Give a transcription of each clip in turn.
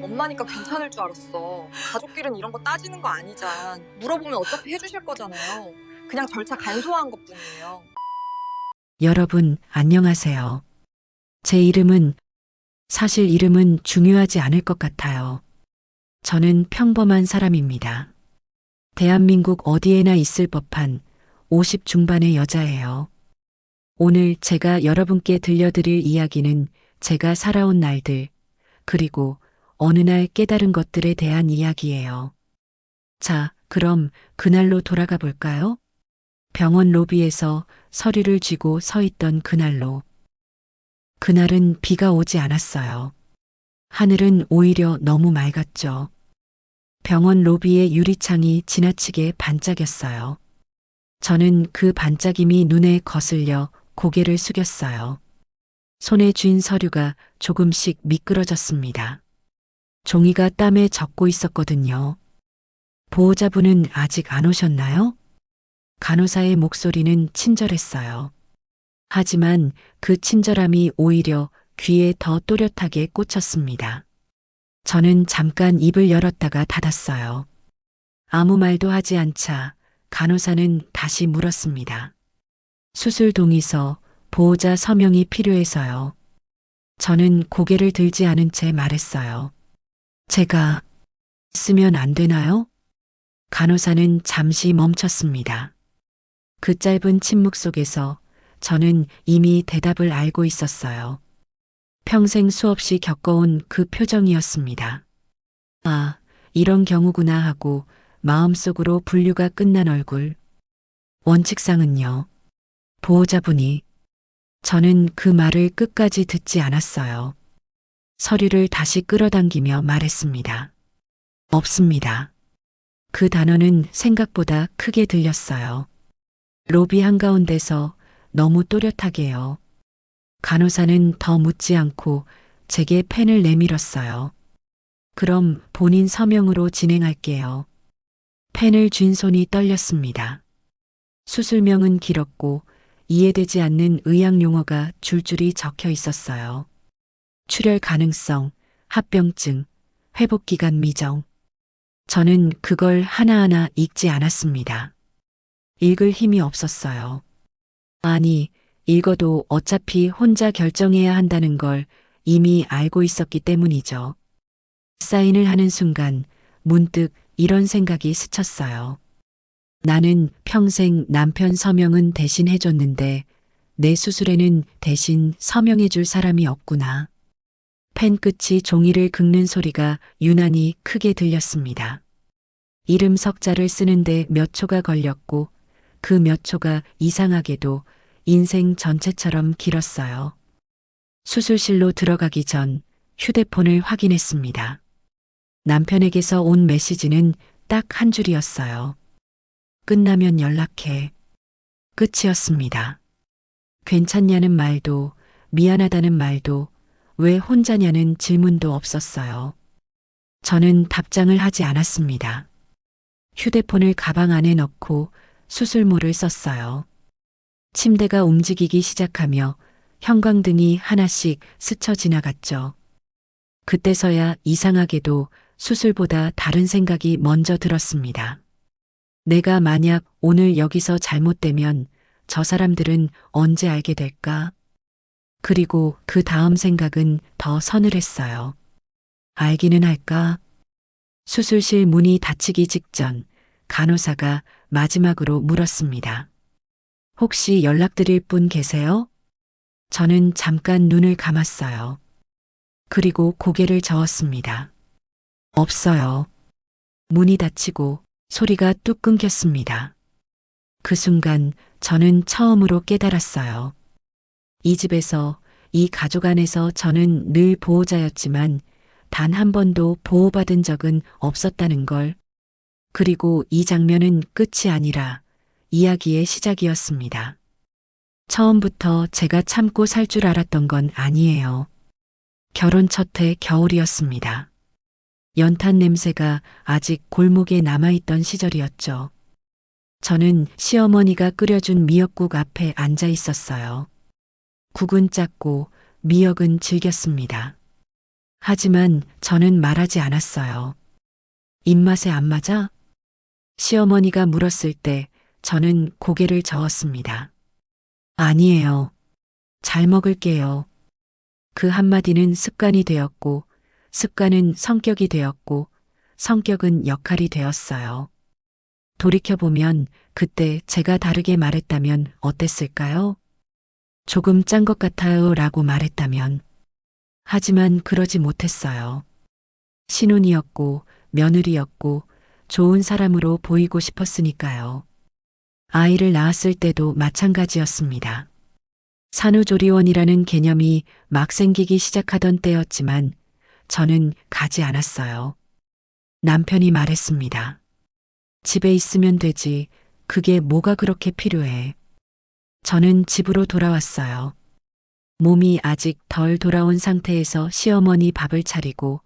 엄마니까 괜찮을 줄 알았어. 가족끼리는 이런 거 따지는 거 아니잖. 물어보면 어차피 해주실 거잖아요. 그냥 절차 간소화한 것뿐이에요. 여러분, 안녕하세요. 제 이름은, 사실 이름은 중요하지 않을 것 같아요. 저는 평범한 사람입니다. 대한민국 어디에나 있을 법한 50 중반의 여자예요. 오늘 제가 여러분께 들려드릴 이야기는 제가 살아온 날들, 그리고 어느 날 깨달은 것들에 대한 이야기예요. 자, 그럼 그날로 돌아가 볼까요? 병원 로비에서 서류를 쥐고 서 있던 그날로. 그날은 비가 오지 않았어요. 하늘은 오히려 너무 맑았죠. 병원 로비의 유리창이 지나치게 반짝였어요. 저는 그 반짝임이 눈에 거슬려 고개를 숙였어요. 손에 쥔 서류가 조금씩 미끄러졌습니다. 종이가 땀에 젖고 있었거든요. 보호자분은 아직 안 오셨나요? 간호사의 목소리는 친절했어요. 하지만 그 친절함이 오히려 귀에 더 또렷하게 꽂혔습니다. 저는 잠깐 입을 열었다가 닫았어요. 아무 말도 하지 않자 간호사는 다시 물었습니다. 수술 동의서, 보호자 서명이 필요해서요. 저는 고개를 들지 않은 채 말했어요. 제가 쓰면 안 되나요? 간호사는 잠시 멈췄습니다. 그 짧은 침묵 속에서 저는 이미 대답을 알고 있었어요. 평생 수없이 겪어온 그 표정이었습니다. 아, 이런 경우구나 하고 마음속으로 분류가 끝난 얼굴. 원칙상은요. 보호자분이. 저는 그 말을 끝까지 듣지 않았어요. 서류를 다시 끌어당기며 말했습니다. 없습니다. 그 단어는 생각보다 크게 들렸어요. 로비 한가운데서 너무 또렷하게요. 간호사는 더 묻지 않고 제게 펜을 내밀었어요. 그럼 본인 서명으로 진행할게요. 펜을 쥔 손이 떨렸습니다. 수술명은 길었고 이해되지 않는 의학 용어가 줄줄이 적혀 있었어요. 출혈 가능성, 합병증, 회복기간 미정. 저는 그걸 하나하나 읽지 않았습니다. 읽을 힘이 없었어요. 아니, 읽어도 어차피 혼자 결정해야 한다는 걸 이미 알고 있었기 때문이죠. 사인을 하는 순간 문득 이런 생각이 스쳤어요. 나는 평생 남편 서명은 대신 해줬는데 내 수술에는 대신 서명해줄 사람이 없구나. 펜 끝이 종이를 긁는 소리가 유난히 크게 들렸습니다. 이름 석자를 쓰는데 몇 초가 걸렸고 그 몇 초가 이상하게도 인생 전체처럼 길었어요. 수술실로 들어가기 전 휴대폰을 확인했습니다. 남편에게서 온 메시지는 딱 한 줄이었어요. 끝나면 연락해. 끝이었습니다. 괜찮냐는 말도, 미안하다는 말도, 왜 혼자냐는 질문도 없었어요. 저는 답장을 하지 않았습니다. 휴대폰을 가방 안에 넣고 수술모를 썼어요. 침대가 움직이기 시작하며 형광등이 하나씩 스쳐 지나갔죠. 그때서야 이상하게도 수술보다 다른 생각이 먼저 들었습니다. 내가 만약 오늘 여기서 잘못되면 저 사람들은 언제 알게 될까? 그리고 그 다음 생각은 더 서늘했어요. 알기는 할까? 수술실 문이 닫히기 직전 간호사가 마지막으로 물었습니다. 혹시 연락드릴 분 계세요? 저는 잠깐 눈을 감았어요. 그리고 고개를 저었습니다. 없어요. 문이 닫히고 소리가 뚝 끊겼습니다. 그 순간 저는 처음으로 깨달았어요. 이 집에서, 이 가족 안에서 저는 늘 보호자였지만 단 한 번도 보호받은 적은 없었다는 걸. 그리고 이 장면은 끝이 아니라 이야기의 시작이었습니다. 처음부터 제가 참고 살 줄 알았던 건 아니에요. 결혼 첫 해 겨울이었습니다. 연탄 냄새가 아직 골목에 남아있던 시절이었죠. 저는 시어머니가 끓여준 미역국 앞에 앉아 있었어요. 국은 짰고 미역은 질겼습니다. 하지만 저는 말하지 않았어요. 입맛에 안 맞아? 시어머니가 물었을 때 저는 고개를 저었습니다. 아니에요. 잘 먹을게요. 그 한마디는 습관이 되었고, 습관은 성격이 되었고, 성격은 역할이 되었어요. 돌이켜보면 그때 제가 다르게 말했다면 어땠을까요? 조금 짠 것 같아요 라고 말했다면. 하지만 그러지 못했어요. 신혼이었고, 며느리였고, 좋은 사람으로 보이고 싶었으니까요. 아이를 낳았을 때도 마찬가지였습니다. 산후조리원이라는 개념이 막 생기기 시작하던 때였지만 저는 가지 않았어요. 남편이 말했습니다. 집에 있으면 되지. 그게 뭐가 그렇게 필요해. 저는 집으로 돌아왔어요. 몸이 아직 덜 돌아온 상태에서 시어머니 밥을 차리고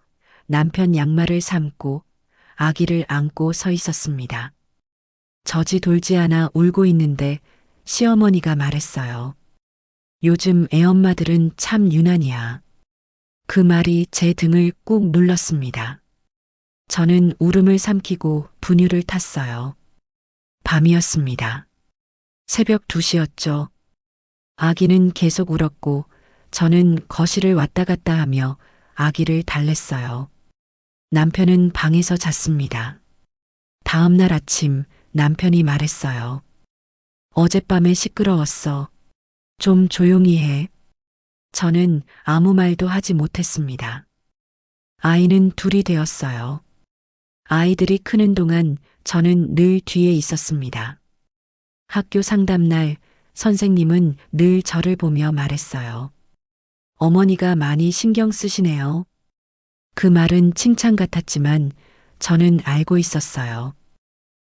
남편 양말을 삶고 아기를 안고 서 있었습니다. 젖이 돌지 않아 울고 있는데 시어머니가 말했어요. 요즘 애엄마들은 참 유난이야. 그 말이 제 등을 꾹 눌렀습니다. 저는 울음을 삼키고 분유를 탔어요. 밤이었습니다. 새벽 2시였죠. 아기는 계속 울었고 저는 거실을 왔다 갔다 하며 아기를 달랬어요. 남편은 방에서 잤습니다. 다음 날 아침 남편이 말했어요. 어젯밤에 시끄러웠어. 좀 조용히 해. 저는 아무 말도 하지 못했습니다. 아이는 둘이 되었어요. 아이들이 크는 동안 저는 늘 뒤에 있었습니다. 학교 상담날 선생님은 늘 저를 보며 말했어요. 어머니가 많이 신경 쓰시네요. 그 말은 칭찬 같았지만 저는 알고 있었어요.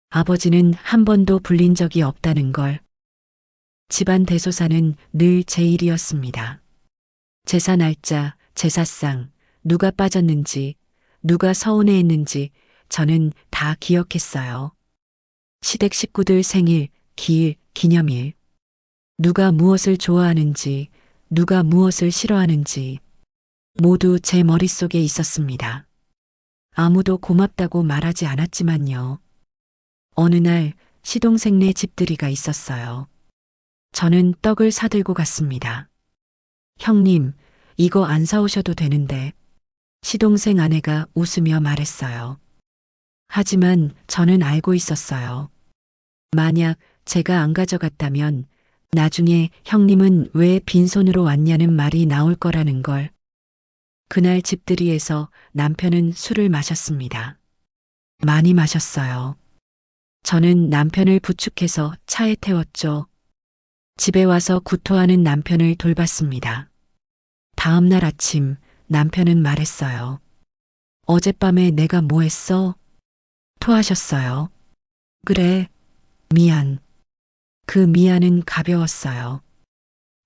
아버지는 한 번도 불린 적이 없다는 걸. 집안 대소사는 늘 제 일이었습니다. 제사 날짜, 제사상, 누가 빠졌는지, 누가 서운해했는지 저는 다 기억했어요. 시댁 식구들 생일, 기일, 기념일. 누가 무엇을 좋아하는지, 누가 무엇을 싫어하는지 모두 제 머릿속에 있었습니다. 아무도 고맙다고 말하지 않았지만요. 어느 날 시동생네 집들이가 있었어요. 저는 떡을 사들고 갔습니다. 형님, 이거 안 사오셔도 되는데. 시동생 아내가 웃으며 말했어요. 하지만 저는 알고 있었어요. 만약 제가 안 가져갔다면 나중에 형님은 왜 빈손으로 왔냐는 말이 나올 거라는 걸. 그날 집들이에서 남편은 술을 마셨습니다. 많이 마셨어요. 저는 남편을 부축해서 차에 태웠죠. 집에 와서 구토하는 남편을 돌봤습니다. 다음 날 아침 남편은 말했어요. 어젯밤에 내가 뭐 했어? 토하셨어요. 그래, 미안. 그 미안은 가벼웠어요.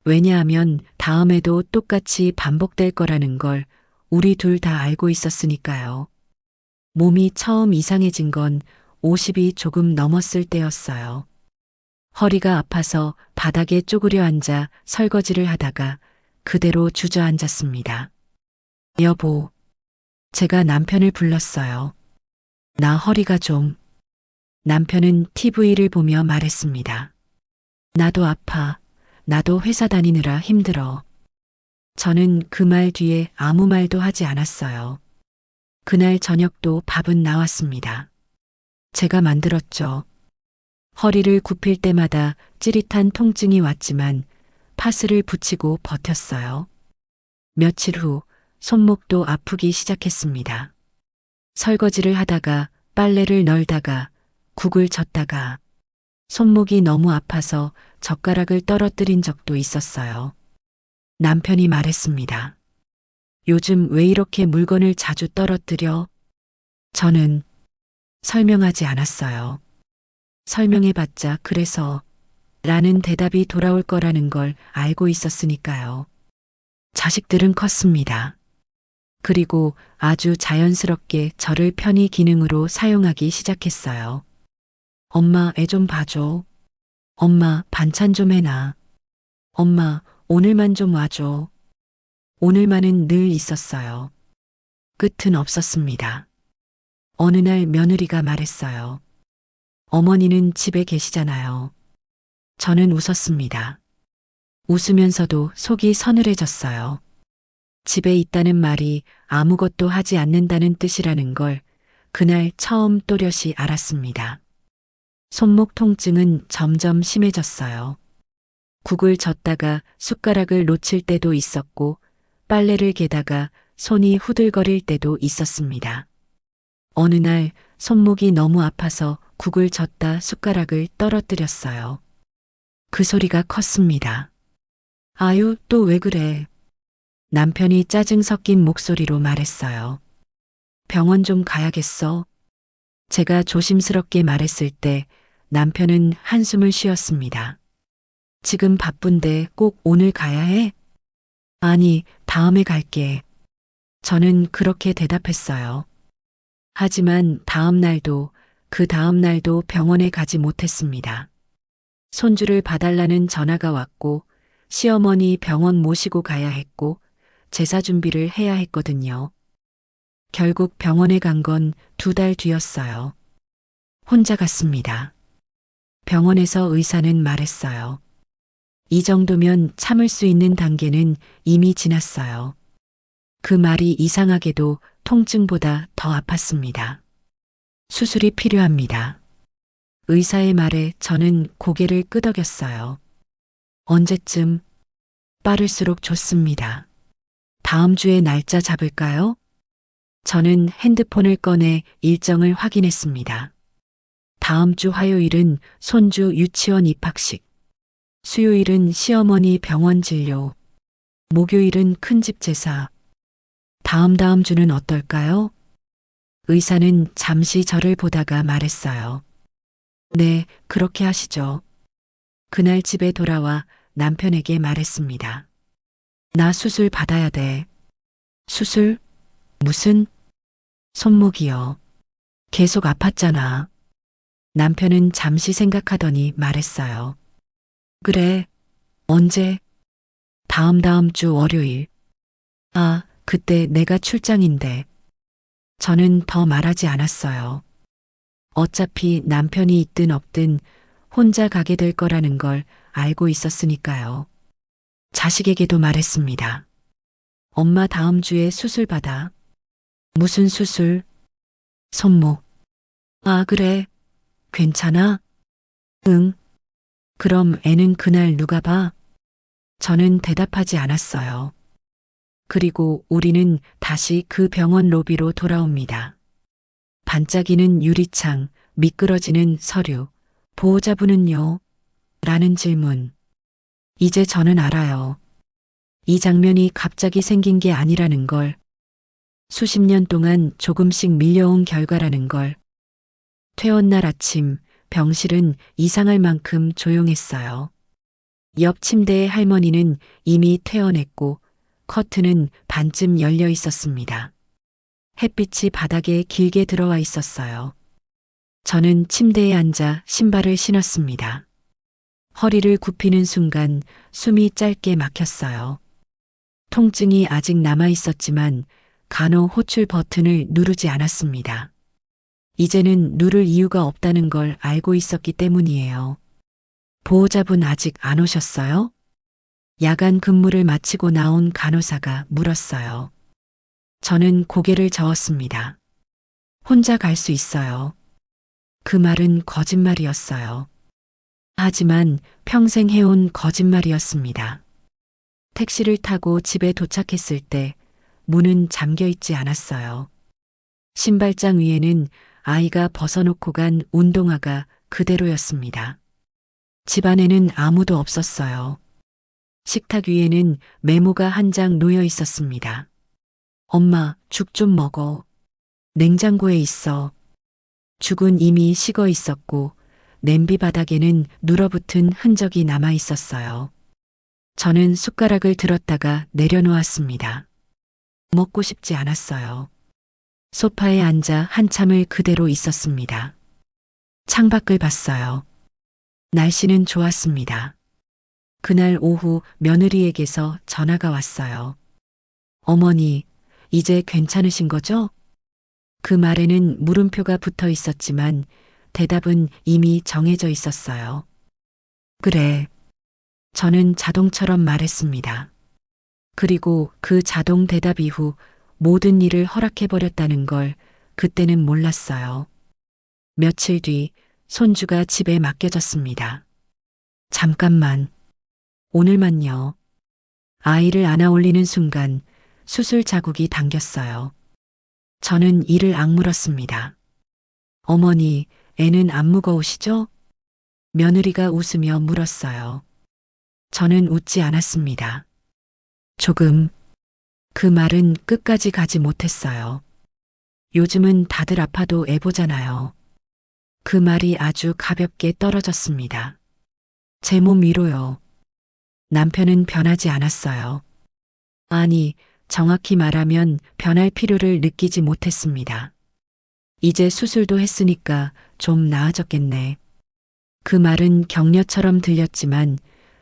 왜냐하면 다음에도 똑같이 반복될 거라는 걸 우리 둘 다 알고 있었으니까요. 몸이 처음 이상해진 건 50이 조금 넘었을 때였어요. 허리가 아파서 바닥에 쪼그려 앉아 설거지를 하다가 그대로 주저앉았습니다. 여보, 제가 남편을 불렀어요. 나 허리가 좀. 남편은 TV를 보며 말했습니다. 나도 아파. 나도 회사 다니느라 힘들어. 저는 그 말 뒤에 아무 말도 하지 않았어요. 그날 저녁도 밥은 나왔습니다. 제가 만들었죠. 허리를 굽힐 때마다 찌릿한 통증이 왔지만 파스를 붙이고 버텼어요. 며칠 후 손목도 아프기 시작했습니다. 설거지를 하다가 빨래를 널다가 국을 젓다가 손목이 너무 아파서 젓가락을 떨어뜨린 적도 있었어요. 남편이 말했습니다. 요즘 왜 이렇게 물건을 자주 떨어뜨려? 저는 설명하지 않았어요. 설명해봤자 그래서 라는 대답이 돌아올 거라는 걸 알고 있었으니까요. 자식들은 컸습니다. 그리고 아주 자연스럽게 저를 편의 기능으로 사용하기 시작했어요. 엄마 애 좀 봐줘. 엄마 반찬 좀 해놔. 엄마 오늘만 좀 와줘. 오늘만은 늘 있었어요. 끝은 없었습니다. 어느 날 며느리가 말했어요. 어머니는 집에 계시잖아요. 저는 웃었습니다. 웃으면서도 속이 서늘해졌어요. 집에 있다는 말이 아무것도 하지 않는다는 뜻이라는 걸 그날 처음 또렷이 알았습니다. 손목 통증은 점점 심해졌어요. 국을 젓다가 숟가락을 놓칠 때도 있었고 빨래를 개다가 손이 후들거릴 때도 있었습니다. 어느 날 손목이 너무 아파서 국을 젓다 숟가락을 떨어뜨렸어요. 그 소리가 컸습니다. 아유, 또 왜 그래? 남편이 짜증 섞인 목소리로 말했어요. 병원 좀 가야겠어. 제가 조심스럽게 말했을 때 남편은 한숨을 쉬었습니다. 지금 바쁜데 꼭 오늘 가야 해? 아니, 다음에 갈게. 저는 그렇게 대답했어요. 하지만 다음 날도 그 다음 날도 병원에 가지 못했습니다. 손주를 봐달라는 전화가 왔고 시어머니 병원 모시고 가야 했고 제사 준비를 해야 했거든요. 결국 병원에 간 건 2달 뒤였어요. 혼자 갔습니다. 병원에서 의사는 말했어요. 이 정도면 참을 수 있는 단계는 이미 지났어요. 그 말이 이상하게도 통증보다 더 아팠습니다. 수술이 필요합니다. 의사의 말에 저는 고개를 끄덕였어요. 언제쯤? 빠를수록 좋습니다. 다음 주에 날짜 잡을까요? 저는 핸드폰을 꺼내 일정을 확인했습니다. 다음 주 화요일은 손주 유치원 입학식. 수요일은 시어머니 병원 진료. 목요일은 큰집 제사. 다음 주는 어떨까요? 의사는 잠시 저를 보다가 말했어요. 네, 그렇게 하시죠. 그날 집에 돌아와 남편에게 말했습니다. 나 수술 받아야 돼. 수술? 무슨? 손목이요. 계속 아팠잖아. 남편은 잠시 생각하더니 말했어요. 그래. 언제? 다음 주 월요일. 아, 그때 내가 출장인데. 저는 더 말하지 않았어요. 어차피 남편이 있든 없든 혼자 가게 될 거라는 걸 알고 있었으니까요. 자식에게도 말했습니다. 엄마 다음 주에 수술 받아. 무슨 수술? 손목. 아, 그래. 괜찮아? 응. 그럼 애는 그날 누가 봐? 저는 대답하지 않았어요. 그리고 우리는 다시 그 병원 로비로 돌아옵니다. 반짝이는 유리창, 미끄러지는 서류, 보호자분은요? 라는 질문. 이제 저는 알아요. 이 장면이 갑자기 생긴 게 아니라는 걸, 수십 년 동안 조금씩 밀려온 결과라는 걸. 퇴원날 아침, 병실은 이상할 만큼 조용했어요. 옆 침대의 할머니는 이미 퇴원했고 커튼은 반쯤 열려 있었습니다. 햇빛이 바닥에 길게 들어와 있었어요. 저는 침대에 앉아 신발을 신었습니다. 허리를 굽히는 순간 숨이 짧게 막혔어요. 통증이 아직 남아 있었지만 간호 호출 버튼을 누르지 않았습니다. 이제는 누를 이유가 없다는 걸 알고 있었기 때문이에요. 보호자분 아직 안 오셨어요? 야간 근무를 마치고 나온 간호사가 물었어요. 저는 고개를 저었습니다. 혼자 갈 수 있어요. 그 말은 거짓말이었어요. 하지만 평생 해온 거짓말이었습니다. 택시를 타고 집에 도착했을 때 문은 잠겨 있지 않았어요. 신발장 위에는 아이가 벗어놓고 간 운동화가 그대로였습니다. 집안에는 아무도 없었어요. 식탁 위에는 메모가 한 장 놓여 있었습니다. 엄마, 죽 좀 먹어. 냉장고에 있어. 죽은 이미 식어 있었고 냄비 바닥에는 눌어붙은 흔적이 남아 있었어요. 저는 숟가락을 들었다가 내려놓았습니다. 먹고 싶지 않았어요. 소파에 앉아 한참을 그대로 있었습니다. 창밖을 봤어요. 날씨는 좋았습니다. 그날 오후 며느리에게서 전화가 왔어요. 어머니, 이제 괜찮으신 거죠? 그 말에는 물음표가 붙어 있었지만 대답은 이미 정해져 있었어요. 그래. 저는 자동처럼 말했습니다. 그리고 그 자동 대답 이후 모든 일을 허락해버렸다는 걸 그때는 몰랐어요. 며칠 뒤 손주가 집에 맡겨졌습니다. 잠깐만. 오늘만요. 아이를 안아 올리는 순간 수술 자국이 당겼어요. 저는 이를 악물었습니다. 어머니, 애는 안 무거우시죠? 며느리가 웃으며 물었어요. 저는 웃지 않았습니다. 조금. 그 말은 끝까지 가지 못했어요. 요즘은 다들 아파도 애 보잖아요. 그 말이 아주 가볍게 떨어졌습니다. 제 몸 위로요. 남편은 변하지 않았어요. 아니, 정확히 말하면 변할 필요를 느끼지 못했습니다. 이제 수술도 했으니까 좀 나아졌겠네. 그 말은 격려처럼 들렸지만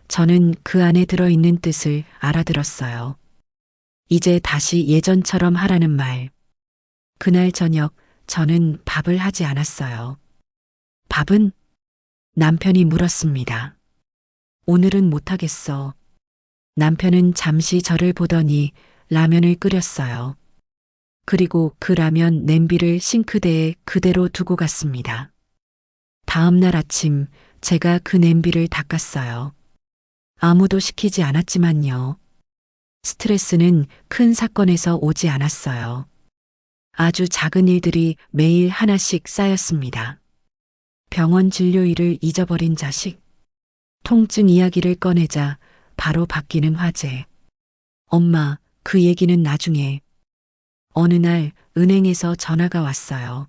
저는 그 안에 들어있는 뜻을 알아들었어요. 이제 다시 예전처럼 하라는 말. 그날 저녁 저는 밥을 하지 않았어요. 밥은? 남편이 물었습니다. 오늘은 못하겠어. 남편은 잠시 저를 보더니 라면을 끓였어요. 그리고 그 라면 냄비를 싱크대에 그대로 두고 갔습니다. 다음 날 아침 제가 그 냄비를 닦았어요. 아무도 시키지 않았지만요. 스트레스는 큰 사건에서 오지 않았어요. 아주 작은 일들이 매일 하나씩 쌓였습니다. 병원 진료일을 잊어버린 자식, 통증 이야기를 꺼내자 바로 바뀌는 화제. 엄마, 그 얘기는 나중에. 어느 날 은행에서 전화가 왔어요.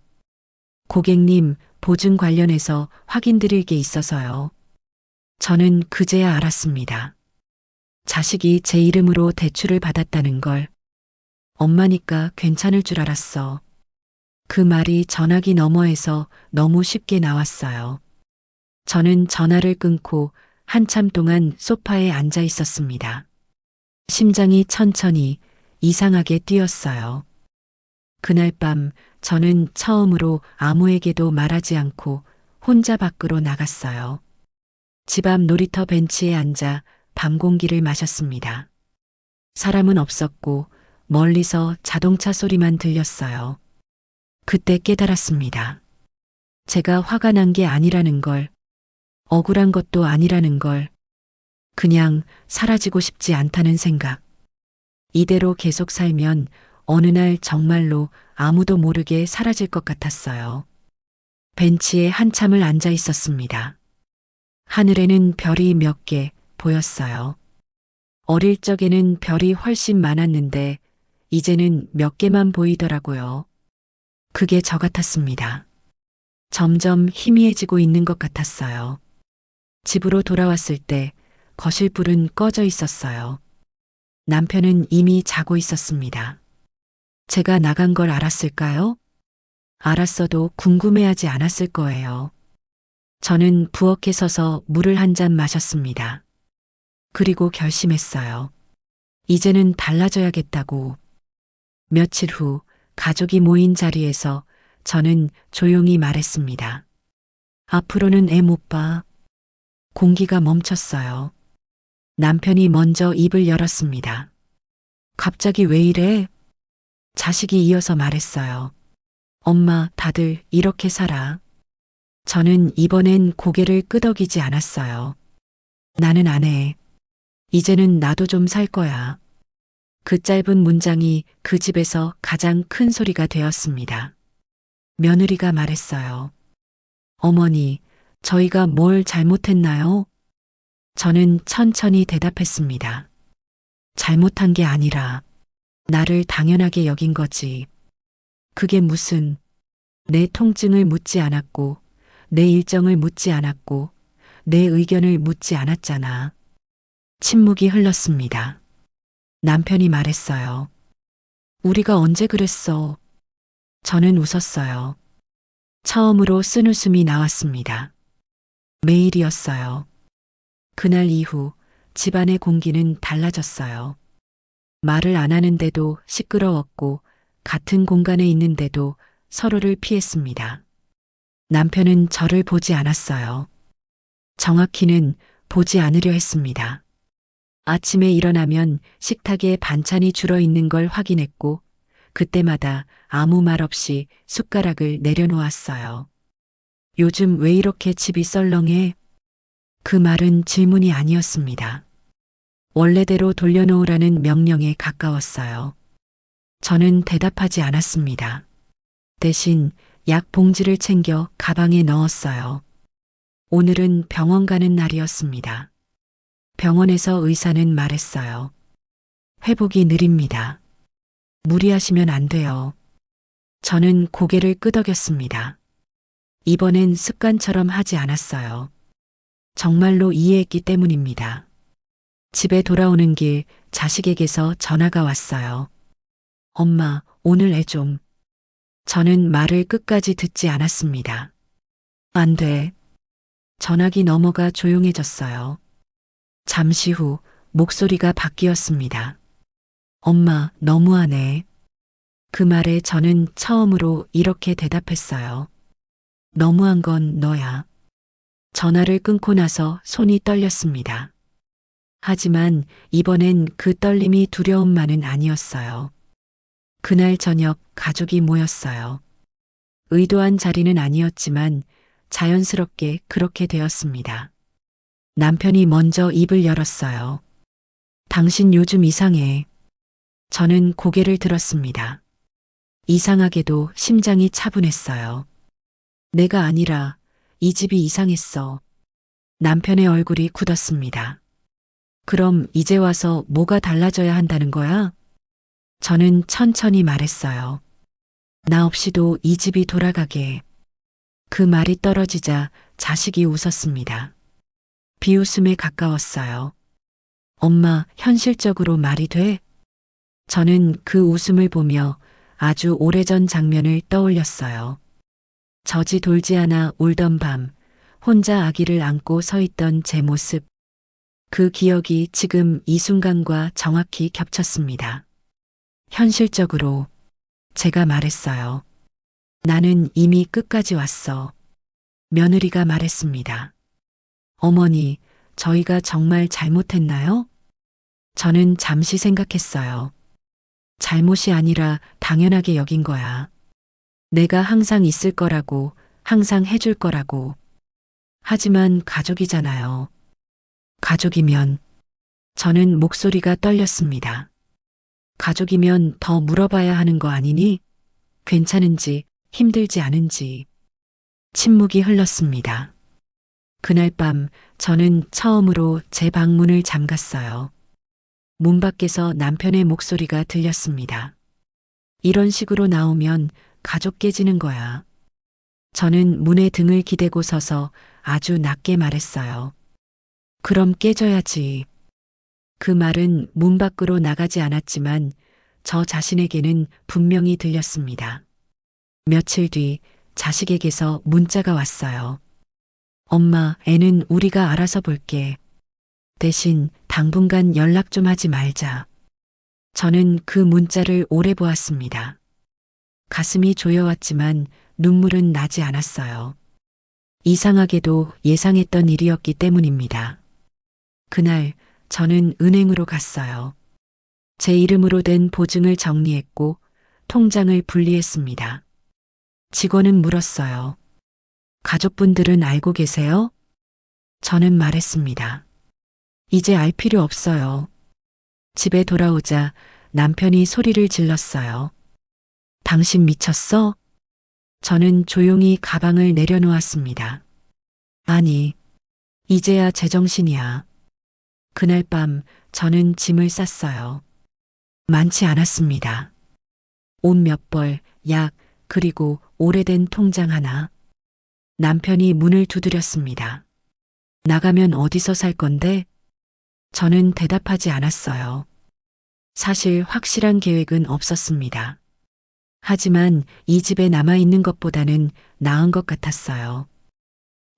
고객님, 보증 관련해서 확인드릴 게 있어서요. 저는 그제야 알았습니다. 자식이 제 이름으로 대출을 받았다는 걸. 엄마니까 괜찮을 줄 알았어. 그 말이 전화기 너머에서 너무 쉽게 나왔어요. 저는 전화를 끊고 한참 동안 소파에 앉아 있었습니다. 심장이 천천히 이상하게 뛰었어요. 그날 밤 저는 처음으로 아무에게도 말하지 않고 혼자 밖으로 나갔어요. 집 앞 놀이터 벤치에 앉아 밤 공기를 마셨습니다. 사람은 없었고 멀리서 자동차 소리만 들렸어요. 그때 깨달았습니다. 제가 화가 난 게 아니라는 걸, 억울한 것도 아니라는 걸, 그냥 사라지고 싶지 않다는 생각. 이대로 계속 살면 어느 날 정말로 아무도 모르게 사라질 것 같았어요. 벤치에 한참을 앉아 있었습니다. 하늘에는 별이 몇 개 보였어요. 어릴 적에는 별이 훨씬 많았는데 이제는 몇 개만 보이더라고요. 그게 저 같았습니다. 점점 희미해지고 있는 것 같았어요. 집으로 돌아왔을 때 거실 불은 꺼져 있었어요. 남편은 이미 자고 있었습니다. 제가 나간 걸 알았을까요? 알았어도 궁금해하지 않았을 거예요. 저는 부엌에 서서 물을 한 잔 마셨습니다. 그리고 결심했어요. 이제는 달라져야겠다고. 며칠 후 가족이 모인 자리에서 저는 조용히 말했습니다. 앞으로는 애 못 봐. 공기가 멈췄어요. 남편이 먼저 입을 열었습니다. 갑자기 왜 이래? 자식이 이어서 말했어요. 엄마, 다들 이렇게 살아. 저는 이번엔 고개를 끄덕이지 않았어요. 나는 안 해. 이제는 나도 좀 살 거야. 그 짧은 문장이 그 집에서 가장 큰 소리가 되었습니다. 며느리가 말했어요. 어머니, 저희가 뭘 잘못했나요? 저는 천천히 대답했습니다. 잘못한 게 아니라 나를 당연하게 여긴 거지. 그게 무슨, 내 통증을 묻지 않았고, 내 일정을 묻지 않았고, 내 의견을 묻지 않았잖아. 침묵이 흘렀습니다. 남편이 말했어요. 우리가 언제 그랬어? 저는 웃었어요. 처음으로 쓴웃음이 나왔습니다. 매일이었어요. 그날 이후 집안의 공기는 달라졌어요. 말을 안 하는데도 시끄러웠고 같은 공간에 있는데도 서로를 피했습니다. 남편은 저를 보지 않았어요. 정확히는 보지 않으려 했습니다. 아침에 일어나면 식탁에 반찬이 줄어 있는 걸 확인했고 그때마다 아무 말 없이 숟가락을 내려놓았어요. 요즘 왜 이렇게 집이 썰렁해? 그 말은 질문이 아니었습니다. 원래대로 돌려놓으라는 명령에 가까웠어요. 저는 대답하지 않았습니다. 대신 약 봉지를 챙겨 가방에 넣었어요. 오늘은 병원 가는 날이었습니다. 병원에서 의사는 말했어요. 회복이 느립니다. 무리하시면 안 돼요. 저는 고개를 끄덕였습니다. 이번엔 습관처럼 하지 않았어요. 정말로 이해했기 때문입니다. 집에 돌아오는 길 자식에게서 전화가 왔어요. 엄마, 오늘 애 좀. 저는 말을 끝까지 듣지 않았습니다. 안 돼. 전화기 넘어가 조용해졌어요. 잠시 후 목소리가 바뀌었습니다. 엄마, 너무하네. 그 말에 저는 처음으로 이렇게 대답했어요. 너무한 건 너야. 전화를 끊고 나서 손이 떨렸습니다. 하지만 이번엔 그 떨림이 두려움만은 아니었어요. 그날 저녁 가족이 모였어요. 의도한 자리는 아니었지만 자연스럽게 그렇게 되었습니다. 남편이 먼저 입을 열었어요. 당신 요즘 이상해. 저는 고개를 들었습니다. 이상하게도 심장이 차분했어요. 내가 아니라 이 집이 이상했어. 남편의 얼굴이 굳었습니다. 그럼 이제 와서 뭐가 달라져야 한다는 거야? 저는 천천히 말했어요. 나 없이도 이 집이 돌아가게. 그 말이 떨어지자 자식이 웃었습니다. 비웃음에 가까웠어요. 엄마, 현실적으로 말이 돼? 저는 그 웃음을 보며 아주 오래전 장면을 떠올렸어요. 젖이 돌지 않아 울던 밤, 혼자 아기를 안고 서 있던 제 모습. 그 기억이 지금 이 순간과 정확히 겹쳤습니다. 현실적으로 제가 말했어요. 나는 이미 끝까지 왔어. 며느리가 말했습니다. 어머니, 저희가 정말 잘못했나요? 저는 잠시 생각했어요. 잘못이 아니라 당연하게 여긴 거야. 내가 항상 있을 거라고, 항상 해줄 거라고. 하지만 가족이잖아요. 가족이면, 저는 목소리가 떨렸습니다. 가족이면 더 물어봐야 하는 거 아니니? 괜찮은지, 힘들지 않은지. 침묵이 흘렀습니다. 그날 밤 저는 처음으로 제 방문을 잠갔어요. 문 밖에서 남편의 목소리가 들렸습니다. 이런 식으로 나오면 가족 깨지는 거야. 저는 문에 등을 기대고 서서 아주 낮게 말했어요. 그럼 깨져야지. 그 말은 문 밖으로 나가지 않았지만 저 자신에게는 분명히 들렸습니다. 며칠 뒤 자식에게서 문자가 왔어요. 엄마, 애는 우리가 알아서 볼게. 대신 당분간 연락 좀 하지 말자. 저는 그 문자를 오래 보았습니다. 가슴이 조여왔지만 눈물은 나지 않았어요. 이상하게도 예상했던 일이었기 때문입니다. 그날 저는 은행으로 갔어요. 제 이름으로 된 보증을 정리했고 통장을 분리했습니다. 직원은 물었어요. 가족분들은 알고 계세요? 저는 말했습니다. 이제 알 필요 없어요. 집에 돌아오자 남편이 소리를 질렀어요. 당신 미쳤어? 저는 조용히 가방을 내려놓았습니다. 아니, 이제야 제정신이야. 그날 밤 저는 짐을 쌌어요. 많지 않았습니다. 옷 몇 벌, 약, 그리고 오래된 통장 하나. 남편이 문을 두드렸습니다. 나가면 어디서 살 건데? 저는 대답하지 않았어요. 사실 확실한 계획은 없었습니다. 하지만 이 집에 남아있는 것보다는 나은 것 같았어요.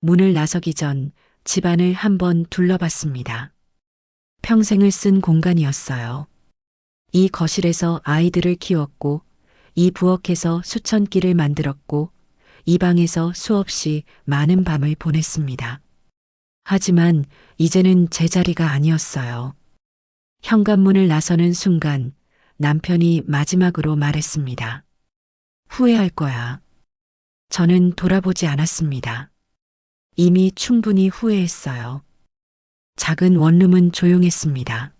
문을 나서기 전 집안을 한번 둘러봤습니다. 평생을 쓴 공간이었어요. 이 거실에서 아이들을 키웠고, 이 부엌에서 수천 끼를 만들었고, 이 방에서 수없이 많은 밤을 보냈습니다. 하지만 이제는 제 자리가 아니었어요. 현관문을 나서는 순간 남편이 마지막으로 말했습니다. 후회할 거야. 저는 돌아보지 않았습니다. 이미 충분히 후회했어요. 작은 원룸은 조용했습니다.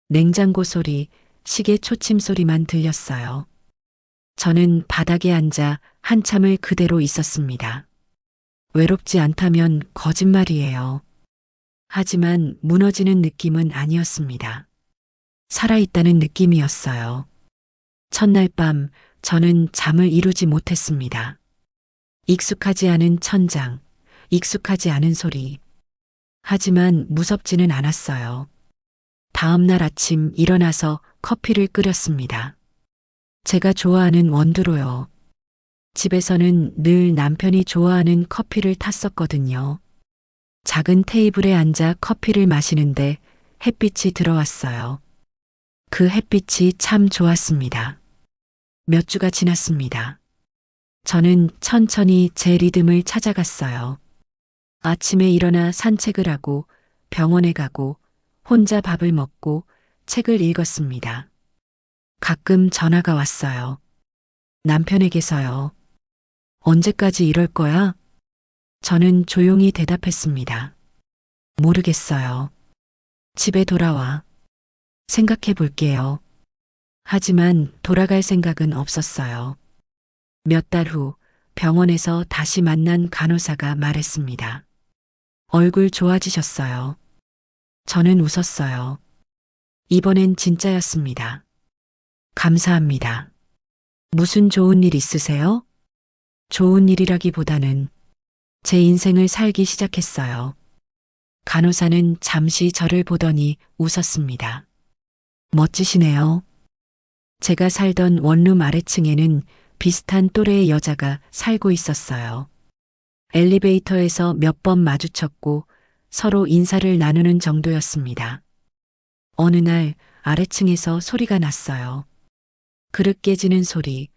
냉장고 소리, 시계 초침 소리만 들렸어요. 저는 바닥에 앉아 한참을 그대로 있었습니다. 외롭지 않다면 거짓말이에요. 하지만 무너지는 느낌은 아니었습니다. 살아있다는 느낌이었어요. 첫날 밤 저는 잠을 이루지 못했습니다. 익숙하지 않은 천장, 익숙하지 않은 소리. 하지만 무섭지는 않았어요. 다음 날 아침 일어나서 커피를 끓였습니다. 제가 좋아하는 원두로요. 집에서는 늘 남편이 좋아하는 커피를 탔었거든요. 작은 테이블에 앉아 커피를 마시는데 햇빛이 들어왔어요. 그 햇빛이 참 좋았습니다. 몇 주가 지났습니다. 저는 천천히 제 리듬을 찾아갔어요. 아침에 일어나 산책을 하고 병원에 가고 혼자 밥을 먹고 책을 읽었습니다. 가끔 전화가 왔어요. 남편에게서요. 언제까지 이럴 거야? 저는 조용히 대답했습니다. 모르겠어요. 집에 돌아와. 생각해 볼게요. 하지만 돌아갈 생각은 없었어요. 몇 달 후 병원에서 다시 만난 간호사가 말했습니다. 얼굴 좋아지셨어요. 저는 웃었어요. 이번엔 진짜였습니다. 감사합니다. 무슨 좋은 일 있으세요? 좋은 일이라기보다는 제 인생을 살기 시작했어요. 간호사는 잠시 저를 보더니 웃었습니다. 멋지시네요. 제가 살던 원룸 아래층에는 비슷한 또래의 여자가 살고 있었어요. 엘리베이터에서 몇 번 마주쳤고 서로 인사를 나누는 정도였습니다. 어느 날 아래층에서 소리가 났어요. 그릇 깨지는 소리,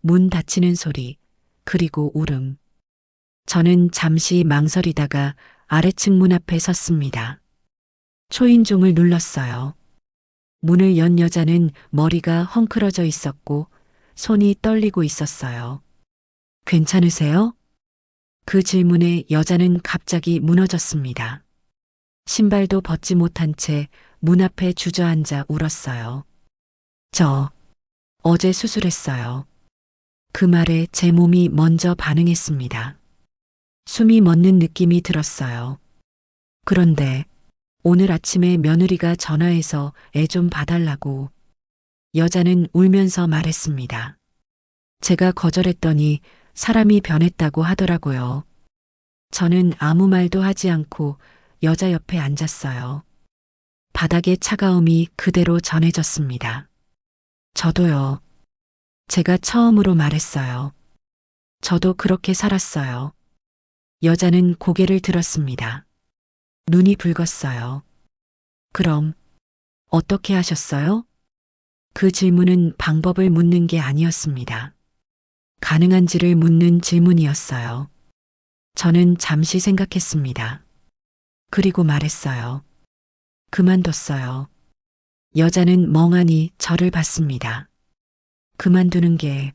문 닫히는 소리, 그리고 울음. 저는 잠시 망설이다가 아래층 문 앞에 섰습니다. 초인종을 눌렀어요. 문을 연 여자는 머리가 헝클어져 있었고 손이 떨리고 있었어요. 괜찮으세요? 그 질문에 여자는 갑자기 무너졌습니다. 신발도 벗지 못한 채 문 앞에 주저앉아 울었어요. 저 어제 수술했어요. 그 말에 제 몸이 먼저 반응했습니다. 숨이 멎는 느낌이 들었어요. 그런데 오늘 아침에 며느리가 전화해서 애 좀 봐달라고. 여자는 울면서 말했습니다. 제가 거절했더니 사람이 변했다고 하더라고요. 저는 아무 말도 하지 않고 여자 옆에 앉았어요. 바닥의 차가움이 그대로 전해졌습니다. 저도요. 제가 처음으로 말했어요. 저도 그렇게 살았어요. 여자는 고개를 들었습니다. 눈이 붉었어요. 그럼 어떻게 하셨어요? 그 질문은 방법을 묻는 게 아니었습니다. 가능한지를 묻는 질문이었어요. 저는 잠시 생각했습니다. 그리고 말했어요. 그만뒀어요. 여자는 멍하니 저를 봤습니다. 그만두는 게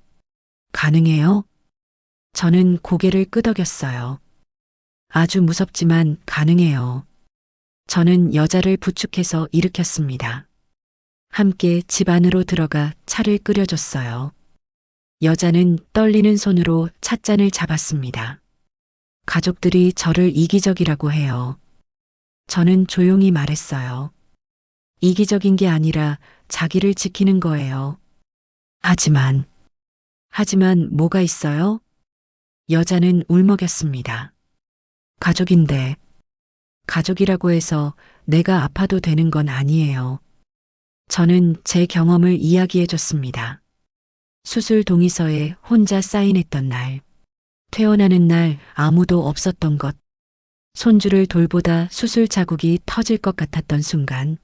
가능해요? 저는 고개를 끄덕였어요. 아주 무섭지만 가능해요. 저는 여자를 부축해서 일으켰습니다. 함께 집 안으로 들어가 차를 끓여줬어요. 여자는 떨리는 손으로 찻잔을 잡았습니다. 가족들이 저를 이기적이라고 해요. 저는 조용히 말했어요. 이기적인 게 아니라 자기를 지키는 거예요. 하지만 뭐가 있어요? 여자는 울먹였습니다. 가족인데, 가족이라고 해서 내가 아파도 되는 건 아니에요. 저는 제 경험을 이야기해 줬습니다. 수술 동의서에 혼자 사인했던 날, 퇴원하는 날 아무도 없었던 것, 손주를 돌보다 수술 자국이 터질 것 같았던 순간,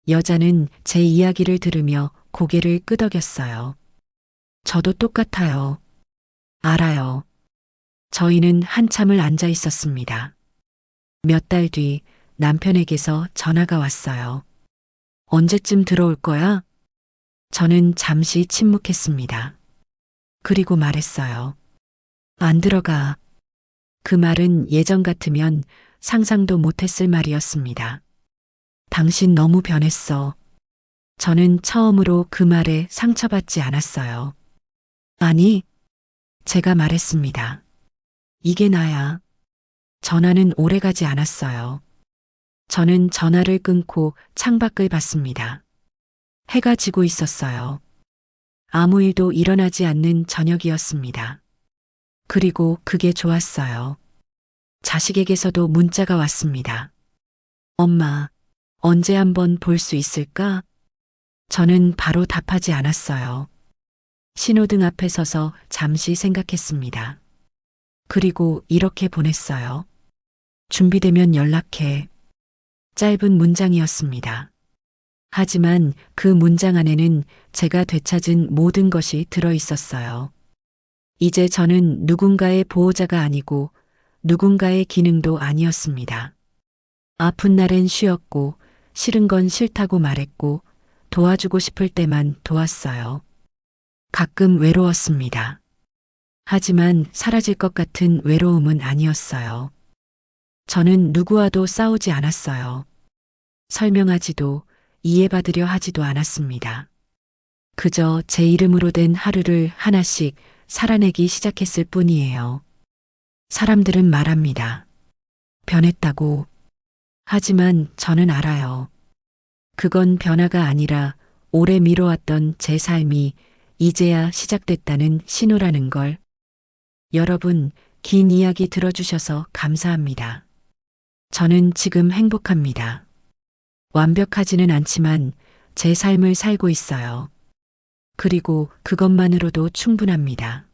여자는 제 이야기를 들으며 고개를 끄덕였어요. 저도 똑같아요. 알아요. 저희는 한참을 앉아 있었습니다. 몇 달 뒤 남편에게서 전화가 왔어요. 언제쯤 들어올 거야? 저는 잠시 침묵했습니다. 그리고 말했어요. 안 들어가. 그 말은 예전 같으면 상상도 못했을 말이었습니다. 당신 너무 변했어. 저는 처음으로 그 말에 상처받지 않았어요. 아니, 제가 말했습니다. 이게 나야. 전화는 오래가지 않았어요. 저는 전화를 끊고 창밖을 봤습니다. 해가 지고 있었어요. 아무 일도 일어나지 않는 저녁이었습니다. 그리고 그게 좋았어요. 자식에게서도 문자가 왔습니다. 엄마, 언제 한번 볼 수 있을까? 저는 바로 답하지 않았어요. 신호등 앞에 서서 잠시 생각했습니다. 그리고 이렇게 보냈어요. 준비되면 연락해. 짧은 문장이었습니다. 하지만 그 문장 안에는 제가 되찾은 모든 것이 들어 있었어요. 이제 저는 누군가의 보호자가 아니고 누군가의 기능도 아니었습니다. 아픈 날엔 쉬었고 싫은 건 싫다고 말했고 도와주고 싶을 때만 도왔어요. 가끔 외로웠습니다. 하지만 사라질 것 같은 외로움은 아니었어요. 저는 누구와도 싸우지 않았어요. 설명하지도 이해받으려 하지도 않았습니다. 그저 제 이름으로 된 하루를 하나씩 살아내기 시작했을 뿐이에요. 사람들은 말합니다. 변했다고. 하지만 저는 알아요. 그건 변화가 아니라 오래 미뤄왔던 제 삶이 이제야 시작됐다는 신호라는 걸. 여러분, 긴 이야기 들어주셔서 감사합니다. 저는 지금 행복합니다. 완벽하지는 않지만 제 삶을 살고 있어요. 그리고 그것만으로도 충분합니다.